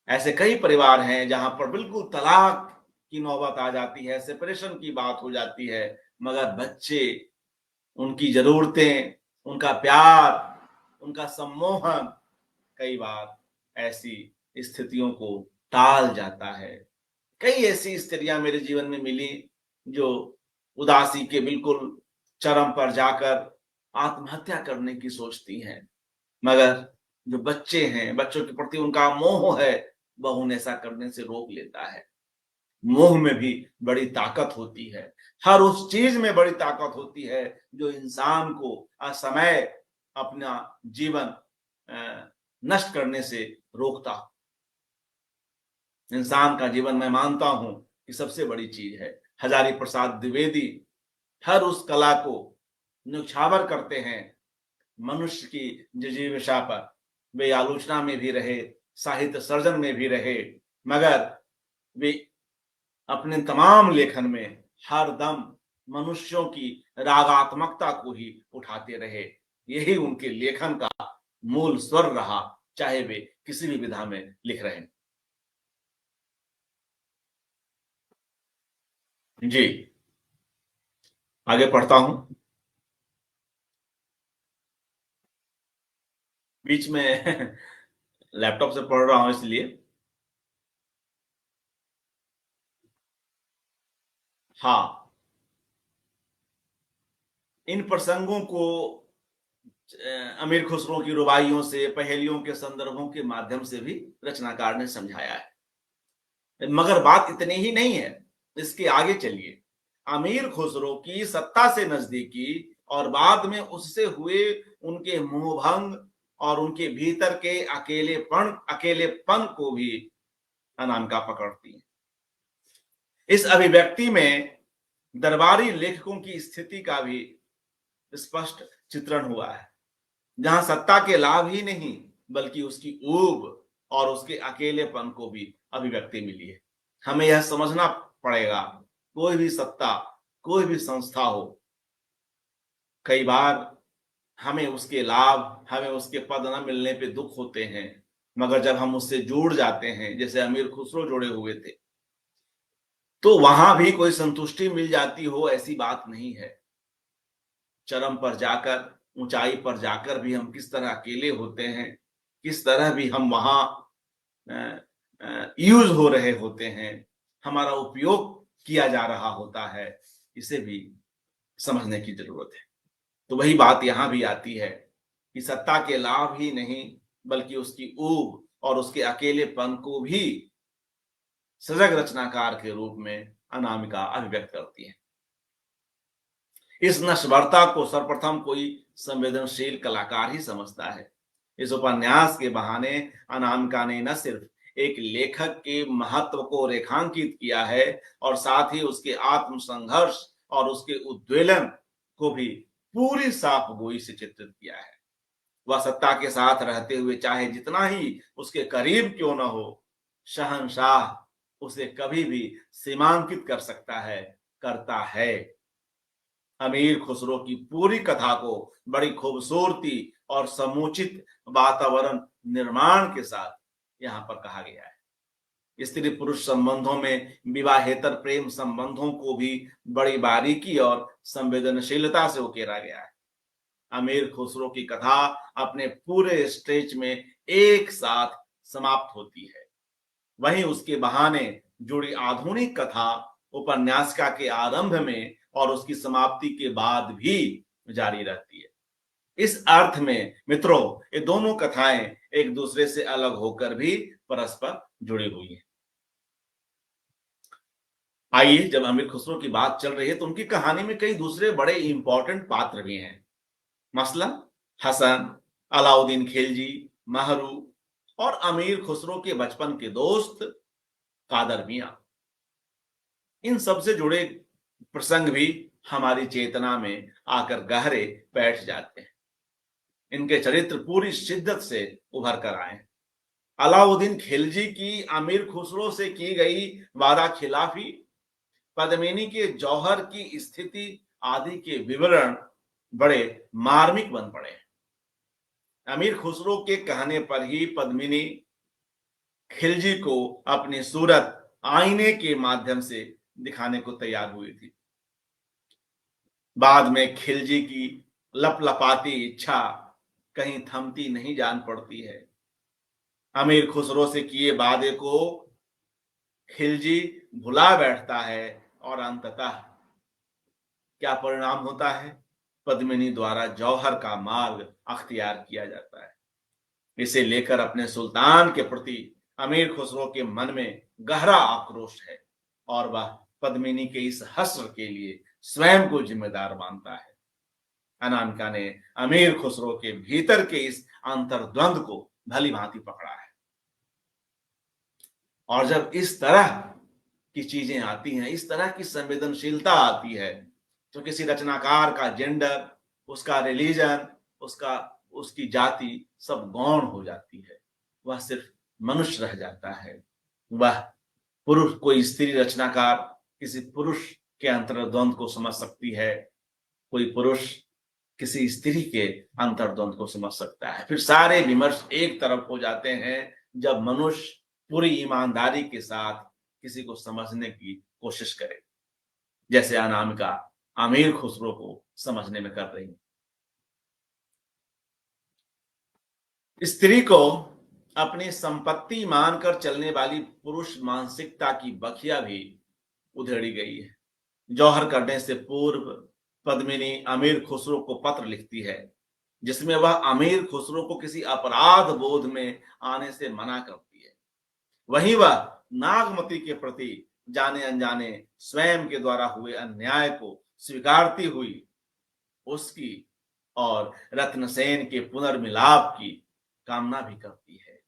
ऐसे कई परिवार हैं जहां पर बिल्कुल तलाक की नौबत आ जाती है, सेपरेशन की बात हो जाती है, मगर बच्चे, उनकी जरूरतें, उनका प्यार, उनका सम्मोहन कई बार ऐसी स्थितियों को टाल जाता है। कई ऐसी स्त्रियां मेरे जीवन में मिली जो उदासी के बिल्कुल चरम पर जाकर आत्महत्या करने की सोचती हैं, मगर जो बच्चे हैं, बच्चों के प्रति उनका मोह है, वह उन्हें ऐसा करने से रोक लेता है। मोह में भी बड़ी ताकत होती है। हर उस चीज में बड़ी ताकत होती है जो इंसान को असमय अपना जीवन नष्ट करने से रोकता। इंसान का जीवन, मैं मानता हूं कि सबसे बड़ी चीज है। हजारी प्रसाद द्विवेदी हर उस कला को न्यौछावर करते हैं। मनुष्य की जिजीविषा पर वे आलोचना में भी रहे, साहित्य सर्जन में भी रहे, मगर वे अपने तमाम लेखन में हर दम मनुष्यों की रागात्मकता को ही उठाते रहे। यही उनके लेखन का मूल स्वर रहा, चाहे वे किसी भी विधा में लिख रहे हैं। जी, आगे पढ़ता हूं। बीच में लैपटॉप से पढ़ रहा हूं इसलिए। हाँ, इन प्रसंगों को अमीर खुसरो की रुबाइयों से, पहेलियों के संदर्भों के माध्यम से भी रचनाकार ने समझाया है। मगर बात इतनी ही नहीं है, इसके आगे चलिए। अमीर खुसरो की सत्ता से नजदीकी और बाद में उससे हुए उनके मोहभंग और उनके भीतर के अकेलेपन को भी अनामिका पकड़ती है। इस अभिव्यक्ति में दरबारी लेखकों की स्थिति का भी स्पष्ट चित्रण हुआ है, जहां सत्ता के लाभ ही नहीं बल्कि उसकी ऊब और उसके अकेलेपन को भी अभिव्यक्ति मिली है। हमें यह समझना पड़ेगा, कोई भी सत्ता, कोई भी संस्था हो, कई बार हमें उसके लाभ, हमें उसके पद न मिलने पे दुख होते हैं, मगर जब हम उससे जुड़ जाते हैं, जैसे अमीर खुसरो जुड़े हुए थे, तो वहां भी कोई संतुष्टि मिल जाती हो ऐसी बात नहीं है। चरम पर जाकर, ऊंचाई पर जाकर भी हम किस तरह अकेले होते हैं, किस तरह भी हम वहां यूज हो रहे होते हैं, हमारा उपयोग किया जा रहा होता है, इसे भी समझने की जरूरत है। तो वही बात यहां भी आती है कि सत्ता के लाभ ही नहीं बल्कि उसकी ऊब और उसके अकेलेपन को भी सजग रचनाकार के रूप में अनामिका अभिव्यक्त करती है। इस नश्वरता को सर्वप्रथम कोई संवेदनशील कलाकार ही समझता है। इस उपन्यास के बहाने अनामिका ने न सिर्फ एक लेखक के महत्व को रेखांकित किया है और साथ ही उसके आत्म संघर्ष और उसके उद्वेलन को भी पूरी साफ गोई से चित्रित किया है। वह सत्ता के साथ रहते हुए चाहे जितना ही उसके करीब क्यों न हो, शहंशाह उसे कभी भी सीमांकित कर सकता है, करता है। अमीर खुसरो की पूरी कथा को बड़ी खूबसूरती और समुचित वातावरण निर्माण के साथ यहाँ पर कहा गया है। स्त्री पुरुष संबंधों में विवाहेतर प्रेम संबंधों को भी बड़ी बारीकी और संवेदनशीलता से उकेरा गया है। अमीर खुसरो की कथा अपने पूरे स्टेज में एक साथ समाप्त होती है। वहीं उसके बहाने जुड़ी आधुनिक कथा उपन्यासिका के आरंभ में और उसकी समाप्ति के बाद भी जारी रहती है। इस अर्थ में मित्रों, ये दोनों कथाएं एक दूसरे से अलग होकर भी परस्पर जुड़ी हुई हैं। आइए, जब अमीर खुसरो की बात चल रही है तो उनकी कहानी में कई दूसरे बड़े इंपॉर्टेंट पात्र भी हैं। मसलन हसन, अलाउद्दीन खिलजी, महरू और अमीर खुसरो के बचपन के दोस्त कादर मियां। इन सब से जुड़े प्रसंग भी हमारी चेतना में आकर गहरे बैठ जाते हैं। इनके चरित्र पूरी शिद्दत से उभर कर आए। अलाउद्दीन खिलजी की अमीर खुसरो से की गई वादा खिलाफी, पद्मिनी के जौहर की स्थिति आदि के विवरण बड़े मार्मिक बन पड़े। अमीर खुसरो के कहने पर ही पद्मिनी खिलजी को अपनी सूरत आईने के माध्यम से दिखाने को तैयार हुई थी। बाद में खिलजी की लपलपाती इच्छा कहीं थमती नहीं जान पड़ती है। अमीर खुसरो से किए वादे को खिलजी भुला बैठता है और अंततः क्या परिणाम होता है? पद्मिनी द्वारा जौहर का मार्ग अख्तियार किया जाता है। इसे लेकर अपने सुल्तान के प्रति अमीर खुसरो के मन में गहरा आक्रोश है और वह पद्मिनी के इस हश्र के लिए स्वयं को जिम्मेदार मानता है। अनामिका ने अमीर खुसरो के भीतर के इस अंतर्द्वंद को भली भांति पकड़ा है। और जब इस तरह की चीजें आती हैं, इस तरह की संवेदनशीलता आती है, तो किसी रचनाकार का जेंडर, उसका रिलीजन, उसकी जाति सब गौण हो जाती है। वह सिर्फ मनुष्य रह जाता है। वह पुरुष, कोई स्त्री रचनाकार किसी पुरुष के अंतर्द्वंद को समझ सकती है, कोई पुरुष किसी स्त्री के अंतर्द्वंद को समझ सकता है। फिर सारे विमर्श एक तरफ हो जाते हैं जब मनुष्य पूरी ईमानदारी के साथ किसी को समझने की कोशिश करे, जैसे अनामिका अमीर खुसरो को समझने में कर रही है। स्त्री को अपनी संपत्ति मानकर चलने वाली पुरुष मानसिकता की बखिया भी उधेड़ी गई है। जौहर करने से पूर्व पद्मिनी अमीर खुसरो को पत्र लिखती है, जिसमें वह अमीर खुसरो को किसी अपराध बोध में आने से मना करती है। वहीं वह नागमती के प्रति जाने अनजाने स्वयं के द्वारा हुए अन्याय को स्वीकारती हुई उसकी और रत्नसेन के पुनर्मिलाप की कामना भी करती है।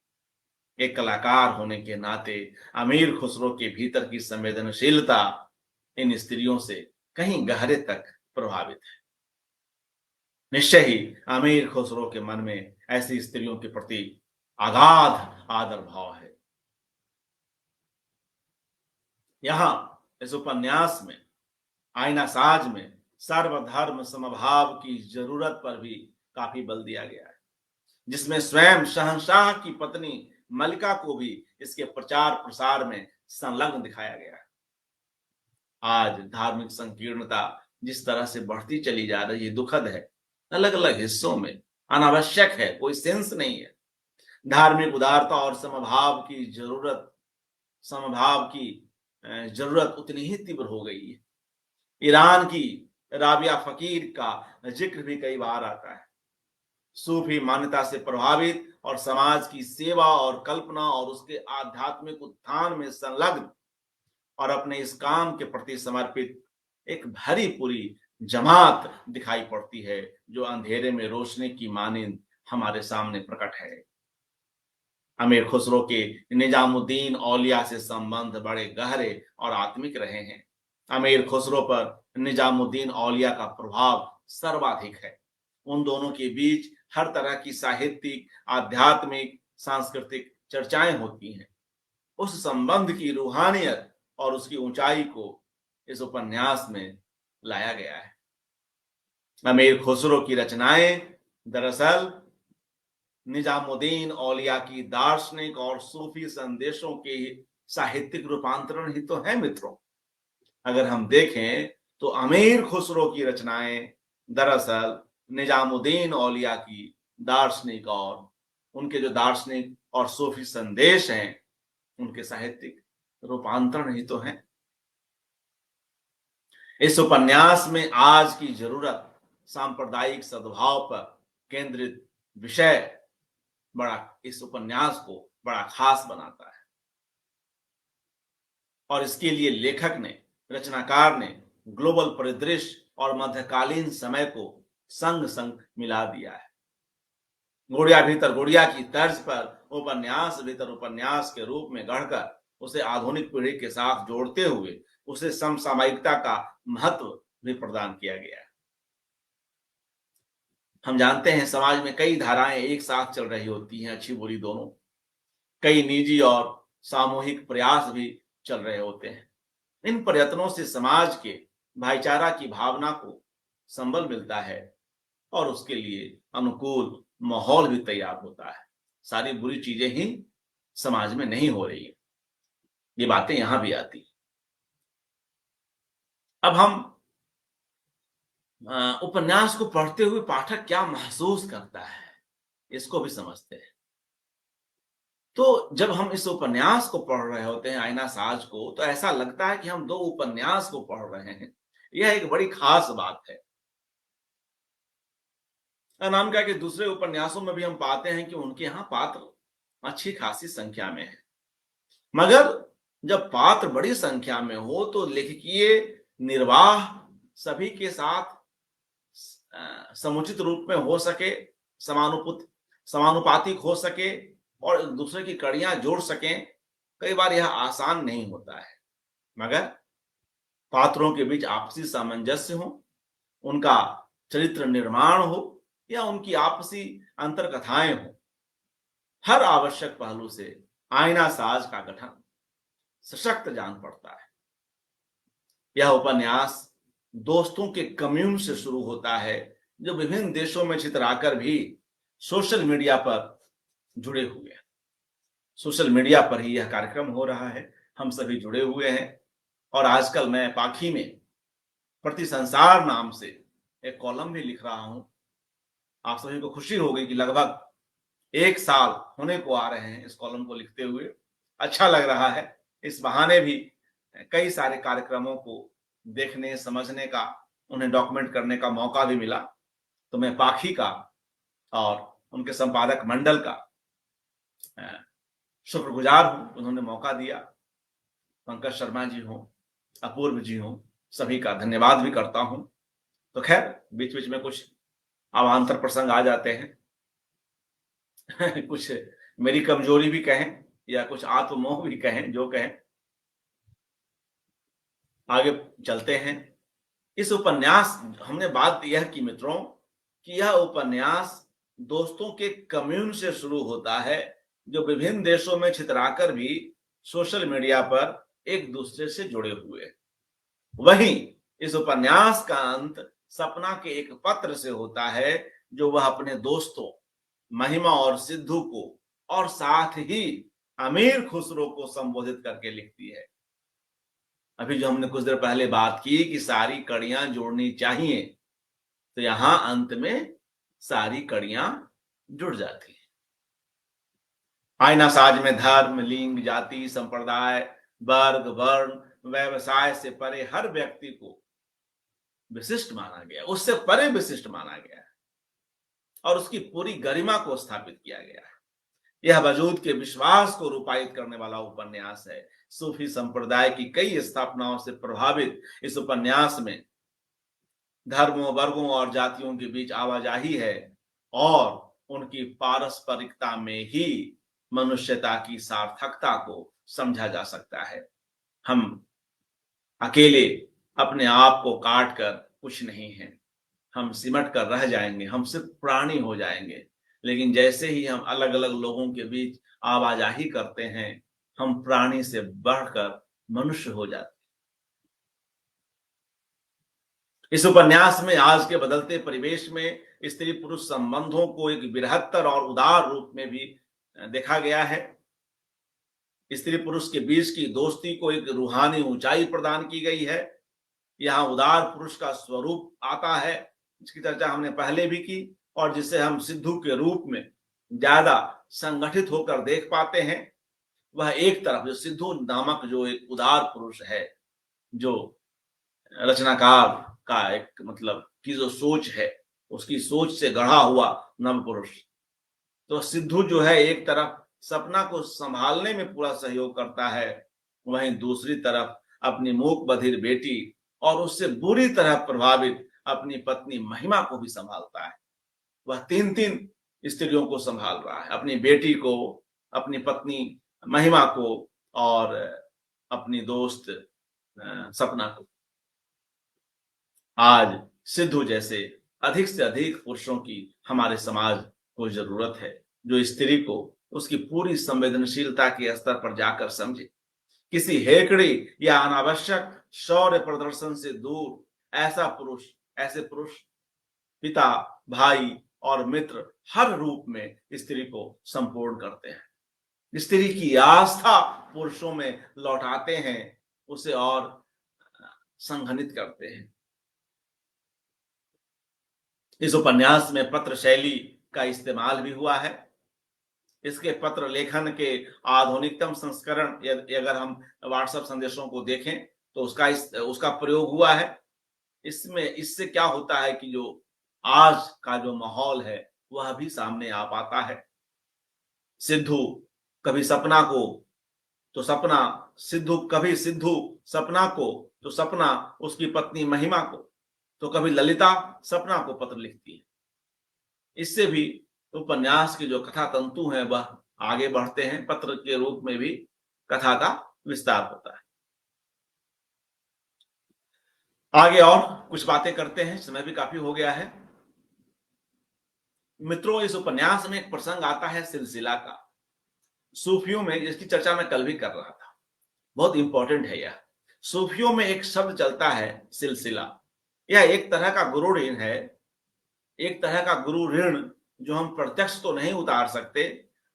एक कलाकार होने के नाते अमीर खुसरो के भीतर की संवेदनशीलता इन स्त्रियों से कहीं गहरे तक प्रभावित है। निश्चय ही अमीर खुसरो के मन में ऐसी स्त्रियों के प्रति अगाध आदर भाव है। यहां इस उपन्यास में आईना साज में सर्वधर्म समभाव की जरूरत पर भी काफी बल दिया गया है, जिसमें स्वयं शहंशाह की पत्नी मलिका को भी इसके प्रचार प्रसार में संलग्न दिखाया गया है। आज धार्मिक संकीर्णता जिस तरह से बढ़ती चली जा रही है, दुखद है। अलग अलग हिस्सों में अनावश्यक है, कोई सेंस नहीं है। धार्मिक उदारता और समभाव की जरूरत उतनी ही तीव्र हो गई है। ईरान की राबिया फकीर का जिक्र भी कई बार आता है। सूफी मान्यता से प्रभावित और समाज की सेवा और कल्पना और उसके आध्यात्मिक उत्थान में संलग्न और अपने इस काम के प्रति समर्पित एक भरी पूरी जमात दिखाई पड़ती है जो अंधेरे में रोशनी की मानिंद हमारे सामने प्रकट है। अमीर खुसरो के निजामुद्दीन औलिया से संबंध बड़े गहरे और आत्मिक रहे हैं। अमीर खुसरो पर निजामुद्दीन औलिया का प्रभाव सर्वाधिक है। उन दोनों के बीच हर तरह की साहित्यिक, आध्यात्मिक, सांस्कृतिक चर्चाएं होती हैं। उस संबंध की रूहानियत और उसकी ऊंचाई को इस उपन्यास में लाया गया है। अमीर खुसरो की रचनाएं दरअसल निजामुद्दीन औलिया की दार्शनिक और सूफी संदेशों के साहित्यिक रूपांतरण ही तो है मित्रों। अगर हम देखें तो अमीर खुसरो की रचनाएं दरअसल निजामुद्दीन औलिया की दार्शनिक और उनके जो दार्शनिक और सूफी संदेश हैं उनके साहित्यिक रूपांतरण ही तो हैं। इस उपन्यास में आज की जरूरत सांप्रदायिक सद्भाव पर केंद्रित विषय बड़ा इस उपन्यास को बड़ा खास बनाता है और इसके लिए लेखक ने, रचनाकार ने ग्लोबल परिदृश्य और मध्यकालीन समय को संग संग मिला दिया है। गुड़िया भीतर गुड़िया की तर्ज पर उपन्यास भीतर उपन्यास के रूप में गढ़कर उसे आधुनिक पीढ़ी के साथ जोड़ते हुए उसे समसामयिकता का महत्व भी प्रदान किया गया है। हम जानते हैं समाज में कई धाराएं एक साथ चल रही होती हैं, अच्छी बुरी दोनों। कई निजी और सामूहिक प्रयास भी चल रहे होते हैं। इन प्रयत्नों से समाज के भाईचारा की भावना को संबल मिलता है और उसके लिए अनुकूल माहौल भी तैयार होता है। सारी बुरी चीजें ही समाज में नहीं हो रही है, ये बातें यहां भी आती। अब हम उपन्यास को पढ़ते हुए पाठक क्या महसूस करता है इसको भी समझते हैं। तो जब हम इस उपन्यास को पढ़ रहे होते हैं आईना साज को, तो ऐसा लगता है कि हम दो उपन्यास को पढ़ रहे हैं। यह एक बड़ी खास बात है। अनामिका के दूसरे उपन्यासों में भी हम पाते हैं कि उनके यहां पात्र अच्छी खासी संख्या में है, मगर जब पात्र बड़ी संख्या में हो तो लेखकीय निर्वाह सभी के साथ समुचित रूप में हो सके, समानुपातिक हो सके और एक दूसरे की कड़ियां जोड़ सकें। कई बार यह आसान नहीं होता है, मगर पात्रों के बीच आपसी सामंजस्य हो, उनका चरित्र निर्माण हो या उनकी आपसी अंतर कथाएं हो, हर आवश्यक पहलू से आईना साज का गठन सशक्त जान पड़ता है। यह उपन्यास दोस्तों के कम्यून से शुरू होता है जो विभिन्न देशों में छितराकर भी सोशल मीडिया पर जुड़े हुए हैं। सोशल मीडिया पर ही यह कार्यक्रम हो रहा है, हम सभी जुड़े हुए हैं। और आजकल मैं पाखी में प्रति संसार नाम से एक कॉलम भी लिख रहा हूं। आप सभी को खुशी होगी कि लगभग 1 साल होने को आ रहे हैं इस कॉलम को लिखते हुए। अच्छा लग रहा है। इस बहाने भी कई सारे कार्यक्रमों को देखने, समझने का, उन्हें डॉक्यूमेंट करने का मौका भी मिला। तो मैं पाखी का और उनके संपादक मंडल का शुक्रगुजार हूं, उन्होंने मौका दिया। पंकज शर्मा जी हों, अपूर्व जी हों, सभी का धन्यवाद भी करता हूं। तो खैर बीच बीच में कुछ अवान्तर प्रसंग आ जाते हैं कुछ मेरी कमजोरी भी कहें या कुछ आत्ममोह भी कहें, जो कहें। आगे चलते हैं। इस उपन्यास हमने बात यह की मित्रों कि यह उपन्यास दोस्तों के कम्यून से शुरू होता है जो विभिन्न देशों में छितराकर भी सोशल मीडिया पर एक दूसरे से जुड़े हुए हैं। वहीं इस उपन्यास का अंत सपना के एक पत्र से होता है जो वह अपने दोस्तों महिमा और सिद्धू को और साथ ही अमीर खुसरो को संबोधित करके लिखती है। अभी जो हमने कुछ देर पहले बात की कि सारी कड़ियां जोड़नी चाहिए, तो यहां अंत में सारी कड़ियां जुड़ जाती हैं। आईना साज में धर्म, लिंग, जाति, संप्रदाय, वर्ग, वर्ण, व्यवसाय से परे हर व्यक्ति को विशिष्ट माना गया, उससे परे विशिष्ट माना गया है और उसकी पूरी गरिमा को स्थापित किया गया है। यह वजूद के विश्वास को रूपायित करने वाला उपन्यास है। सूफी संप्रदाय की कई स्थापनाओं से प्रभावित इस उपन्यास में धर्मों, वर्गों और जातियों के बीच आवाजाही है और उनकी पारस्परिकता में ही मनुष्यता की सार्थकता को समझा जा सकता है। हम अकेले अपने आप को काट कर कुछ नहीं हैं। हम सिमट कर रह जाएंगे, हम सिर्फ प्राणी हो जाएंगे। लेकिन जैसे ही हम अलग अलग लोगों के बीच आवाजाही करते हैं, हम प्राणी से बढ़कर मनुष्य हो जाते हैं। इस उपन्यास में आज के बदलते परिवेश में स्त्री पुरुष संबंधों को एक बृहत्तर और उदार रूप में भी देखा गया है। स्त्री पुरुष के बीच की दोस्ती को एक रूहानी ऊंचाई प्रदान की गई है। यहाँ उदार पुरुष का स्वरूप आता है, जिसकी चर्चा हमने पहले भी की और जिसे हम सिद्धू के रूप में ज्यादा संगठित होकर देख पाते हैं। वह एक तरफ जो सिद्धू नामक जो एक उदार पुरुष है, जो रचनाकार का एक मतलब की जो सोच है, उसकी सोच से गढ़ा हुआ नव पुरुष, तो सिद्धू जो है एक तरफ सपना को संभालने में पूरा सहयोग करता है, वहीं दूसरी तरफ अपनी मूक बधिर बेटी और उससे बुरी तरह प्रभावित अपनी पत्नी महिमा को भी संभालता है। वह तीन तीन स्त्रियों को संभाल रहा है, अपनी बेटी को, अपनी पत्नी महिमा को और अपनी दोस्त सपना को। आज सिद्धू जैसे अधिक से अधिक पुरुषों की हमारे समाज को जरूरत है, जो स्त्री को उसकी पूरी संवेदनशीलता के स्तर पर जाकर समझे। किसी हेकड़ी या अनावश्यक शौर्य प्रदर्शन से दूर ऐसे पुरुष पिता, भाई और मित्र हर रूप में स्त्री को संपूर्ण करते हैं। स्त्री की आस्था पुरुषों में लौटाते हैं, उसे और संघनित करते हैं। इस उपन्यास में पत्र शैली का इस्तेमाल भी हुआ है। इसके पत्र लेखन के आधुनिकतम संस्करण अगर हम व्हाट्सएप संदेशों को देखें तो उसका प्रयोग हुआ है। इससे क्या होता है कि जो आज का जो माहौल है वह भी सामने आ पाता है। सिद्धू कभी सपना को तो सपना सिद्धू कभी सिद्धू सपना को तो सपना उसकी पत्नी महिमा को, तो कभी ललिता सपना को पत्र लिखती है। इससे भी उपन्यास के जो कथा तंतु हैं वह आगे बढ़ते हैं, पत्र के रूप में भी कथा का विस्तार होता है। आगे और कुछ बातें करते हैं, समय भी काफी हो गया है। मित्रों, इस उपन्यास में एक प्रसंग आता है सिलसिला का। सूफियों में, जिसकी चर्चा मैं कल भी कर रहा था, बहुत इंपॉर्टेंट है यह। सूफियों में एक शब्द चलता है सिलसिला। यह एक तरह का गुरु ऋण है, एक तरह का गुरु ऋण जो हम प्रत्यक्ष तो नहीं उतार सकते,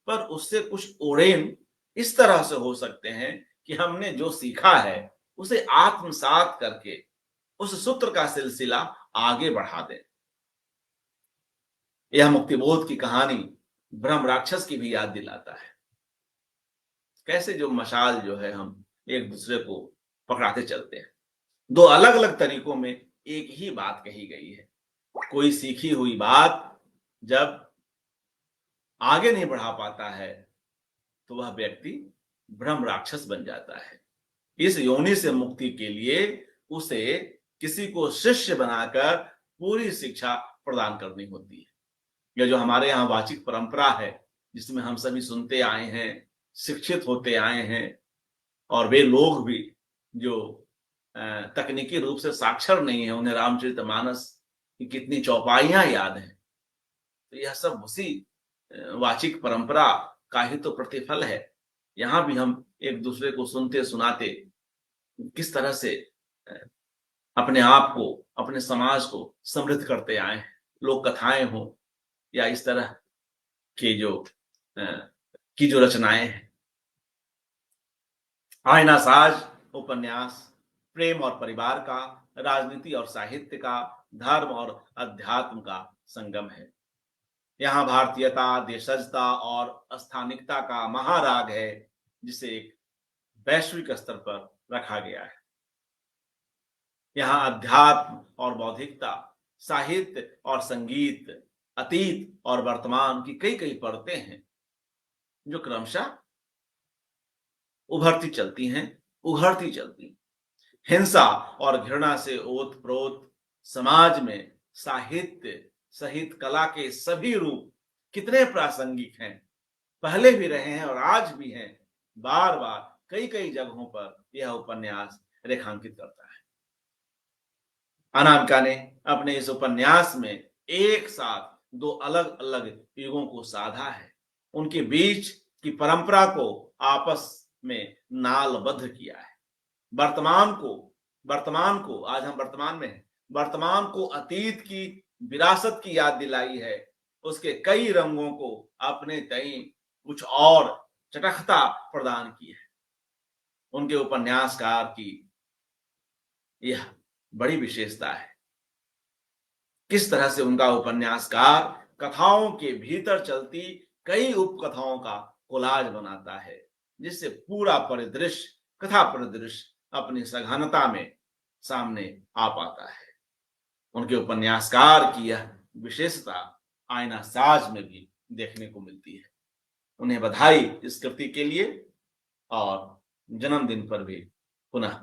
पर उससे कुछ ओढ़ेन इस तरह से हो सकते हैं कि हमने जो सीखा है उसे आत्मसात करके उस सूत्र का सिलसिला आगे बढ़ा दें। यह मुक्तिबोध की कहानी ब्रह्म राक्षस की भी याद दिलाता है। कैसे जो मशाल जो है हम एक दूसरे को पकड़ाते चलते हैं। दो अलग अलग तरीकों में एक ही बात कही गई है। कोई सीखी हुई बात जब आगे नहीं बढ़ा पाता है तो वह व्यक्ति ब्रह्म राक्षस बन जाता है। इस योनि से मुक्ति के लिए उसे किसी को शिष्य बनाकर पूरी शिक्षा प्रदान करनी होती है। यह जो हमारे यहाँ वाचिक परंपरा है, जिसमें हम सभी सुनते आए हैं, शिक्षित होते आए हैं, और वे लोग भी जो तकनीकी रूप से साक्षर नहीं है, उन्हें रामचरितमानस की कितनी चौपाइयां याद हैं, तो यह सब उसी वाचिक परंपरा का ही तो प्रतिफल है। यहाँ भी हम एक दूसरे को सुनते सुनाते किस तरह से अपने आप को, अपने समाज को समृद्ध करते आए हैं। लोक कथाएं हो या इस तरह के जो रचनाएं हैं। आईना साज उपन्यास प्रेम और परिवार का, राजनीति और साहित्य का, धर्म और अध्यात्म का संगम है। यहाँ भारतीयता, देशजता और स्थानिकता का महाराग है, जिसे एक वैश्विक स्तर पर रखा गया है। यहाँ अध्यात्म और बौद्धिकता, साहित्य और संगीत, अतीत और वर्तमान की कई कई परतें हैं, जो क्रमशः उभरती चलती हैं, उघड़ती चलती। हिंसा और घृणा से ओत प्रोत समाज में साहित्य सहित कला के सभी रूप कितने प्रासंगिक हैं, पहले भी रहे हैं और आज भी हैं। बार बार कई कई जगहों पर यह उपन्यास रेखांकित करता है। अनामिका ने अपने इस उपन्यास में एक साथ दो अलग अलग युगों को साधा है, उनके बीच की परंपरा को आपस में नालबद्ध किया है। वर्तमान को आज हम वर्तमान में हैं, वर्तमान को अतीत की विरासत की याद दिलाई है, उसके कई रंगों को अपने तई कुछ और चटखता प्रदान की है। उनके उपन्यासकार की यह बड़ी विशेषता है, किस तरह से उनका उपन्यासकार कथाओं के भीतर चलती कई उपकथाओं का कोलाज बनाता है, जिससे पूरा परिदृश्य कथा परिदृश्य अपनी सघनता में सामने आ पाता है। उनके उपन्यासकार की यह विशेषता आईना साज में भी देखने को मिलती है। उन्हें बधाई इस कृति के लिए और जन्मदिन पर भी पुनः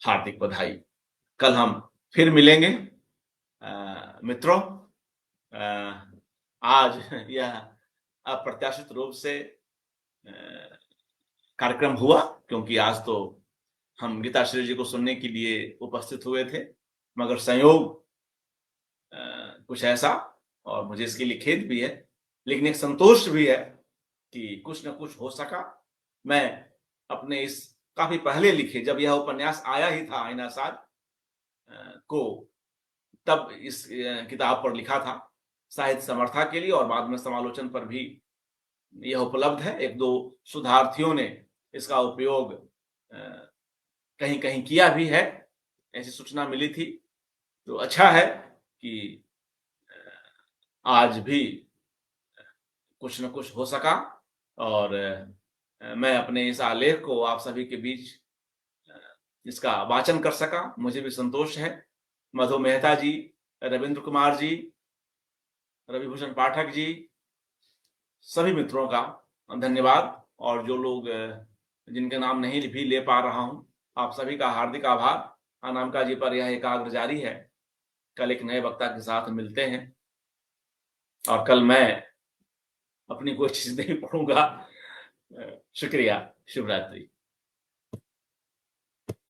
हार्दिक बधाई। कल हम फिर मिलेंगे मित्रों। आज यह अप्रत्याशित रूप से कार्यक्रम हुआ, क्योंकि आज तो हम गीताश्री जी को सुनने के लिए उपस्थित हुए थे, मगर संयोग कुछ ऐसा, और मुझे इसके लिए खेद भी है, लेकिन एक संतोष भी है कि कुछ न कुछ हो सका। मैं अपने इस काफी पहले लिखे, जब यह उपन्यास आया ही था आईना साज को, तब इस किताब पर लिखा था साहित्य समर्था के लिए, और बाद में समालोचन पर भी यह उपलब्ध है। एक दो शोधार्थियों ने इसका उपयोग कहीं कहीं किया भी है, ऐसी सूचना मिली थी। तो अच्छा है कि आज भी कुछ न कुछ हो सका, और मैं अपने इस आलेख को आप सभी के बीच इसका वाचन कर सका, मुझे भी संतोष है। मधु मेहता जी, रविंद्र कुमार जी, रविभूषण पाठक जी, सभी मित्रों का धन्यवाद, और जो लोग जिनके नाम नहीं भी ले पा रहा हूं, आप सभी का हार्दिक आभार। अनामिका जी पर यह एकाग्र जारी है। कल एक नए वक्ता के साथ मिलते हैं, और कल मैं अपनी कोई चीज नहीं पढ़ूंगा। शुक्रिया, शुभ रात्रि।